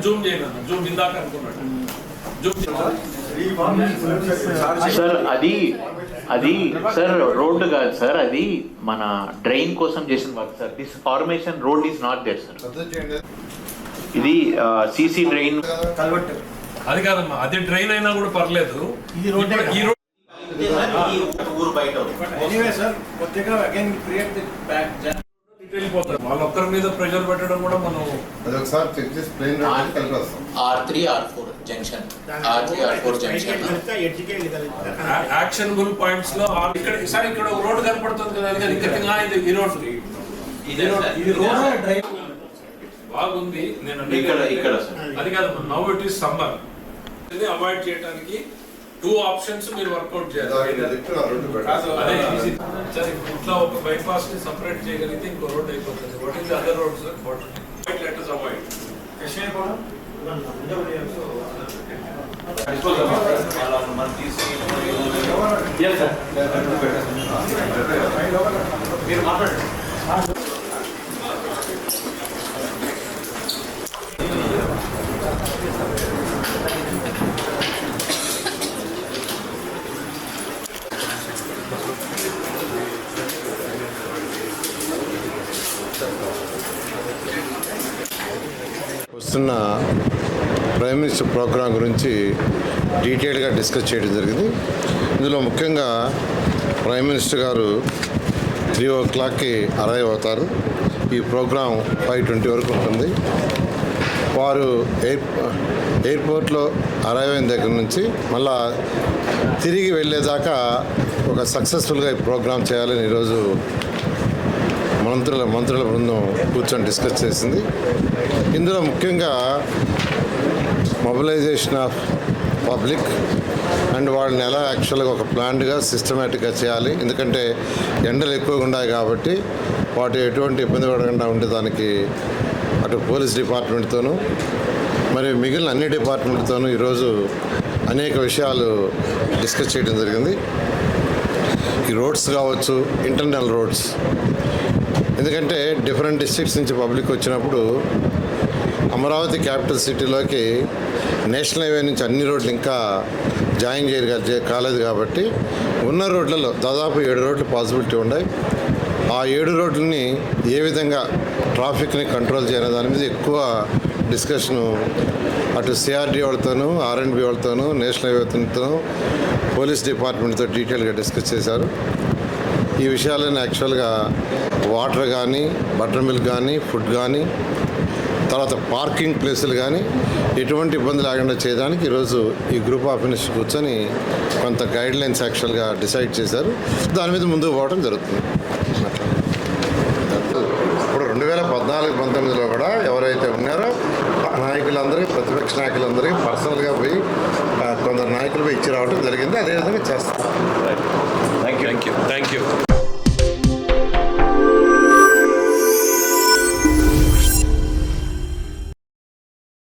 Zoom చేయను, Zoom ఇందాక అనుకున్నాడు. సార్ అది సార్ రోడ్డు కాదు సార్, అది మన డ్రైన్ కోసం చేసిన work sir. This formation road is not there sir. ఇది సిసి డ్రైన్. అది కాదమ్మా, అది డ్రైన్ అయినా కూడా పర్లేదు. ఈ రోడ్ ఊరు బయట వాళ్ళ ఒక్కరి మీద ప్రెషర్ పెట్టడం కూడా మనం యాక్షనబుల్ పాయింట్స్ లో ఇక్కడ రోడ్ కనపడుతుంది కదా, ఈ రోడ్ బాగుంది. నేను అది కాదు, now it is summer, avoid చేయడానికి 2 ఆప్షన్స్ మీరు వర్కౌట్ చేయాలి. అదే సార్, ఇట్లా ఒక బైపాస్ ని సపరేట్ చేయగలిగితే ఇంకో రోడ్ అయిపోతుంది. What is the other road sir? Let us avoid. మీరు మాట్లాడండి. వస్తున్న ప్రైమ్ మినిస్టర్ ప్రోగ్రాం గురించి డీటెయిల్గా డిస్కస్ చేయడం జరిగింది. ఇందులో ముఖ్యంగా ప్రైమ్ మినిస్టర్ గారు 3 o'clockకి అరైవ్ అవుతారు. ఈ ప్రోగ్రాం 5:20 వరకు ఉంటుంది. వారు ఎయిర్పోర్ట్లో అరైవ్ అయిన దగ్గర నుంచి మళ్ళా తిరిగి వెళ్ళేదాకా ఒక సక్సెస్ఫుల్గా ఈ ప్రోగ్రాం చేయాలని ఈరోజు మంత్రుల బృందం కూర్చొని డిస్కస్ చేసింది. ఇందులో ముఖ్యంగా మొబిలైజేషన్ ఆఫ్ పబ్లిక్ అండ్ వాళ్ళని ఎలా యాక్చువల్గా ఒక ప్లాన్డ్గా సిస్టమేటిక్గా చేయాలి. ఎందుకంటే ఎండలు ఎక్కువగా ఉన్నాయి కాబట్టి వాటి ఎటువంటి ఇబ్బంది పడకుండా ఉండేదానికి అటు పోలీస్ డిపార్ట్మెంట్తోనూ మరి మిగిలిన అన్ని డిపార్ట్మెంట్తోనూ ఈరోజు అనేక విషయాలు డిస్కస్ చేయడం జరిగింది. ఈ రోడ్స్ కావచ్చు, ఇంటర్నల్ రోడ్స్, ఎందుకంటే డిఫరెంట్ డిస్ట్రిక్ట్స్ నుంచి పబ్లిక్ వచ్చినప్పుడు అమరావతి క్యాపిటల్ సిటీలోకి నేషనల్ హైవే నుంచి అన్ని రోడ్లు ఇంకా జాయిన్ కాలేదు కాబట్టి ఉన్న రోడ్లలో దాదాపు 7 రోడ్లు పాసిబిలిటీ ఉన్నాయి. ఆ 7 రోడ్లని ఏ విధంగా ట్రాఫిక్ని కంట్రోల్ చేయాలి దాని మీద ఎక్కువ డిస్కషను అటు సిఆర్డీ వాళ్ళతోనూ, ఆర్ఎండ్బి వాళ్ళతోనూ, నేషనల్ హైవేతోనూ, పోలీస్ డిపార్ట్మెంట్తో డీటెయిల్గా డిస్కస్ చేశారు. ఈ విషయాలను యాక్చువల్గా వాటర్ కానీ, బటర్ మిల్క్ కానీ, ఫుడ్ కానీ, తర్వాత పార్కింగ్ ప్లేసులు కానీ ఎటువంటి ఇబ్బంది లేకుండా చేయడానికి ఈరోజు ఈ గ్రూప్ ఆఫ్ మినిస్టర్స్ కూర్చొని కొంత గైడ్ లైన్స్ యాక్చువల్గా డిసైడ్ చేశారు. దాని మీద ముందుకు పోవడం జరుగుతుంది. ఇప్పుడు 2014-19లో కూడా ఎవరైతే ఉన్నారో నాయకులందరికీ, ప్రతిపక్ష నాయకులందరికీ పర్సనల్గా పోయి కొందరు నాయకులు పోయి ఇచ్చి రావడం జరిగింది. అదేవిధంగా చేస్తాం. Thank you.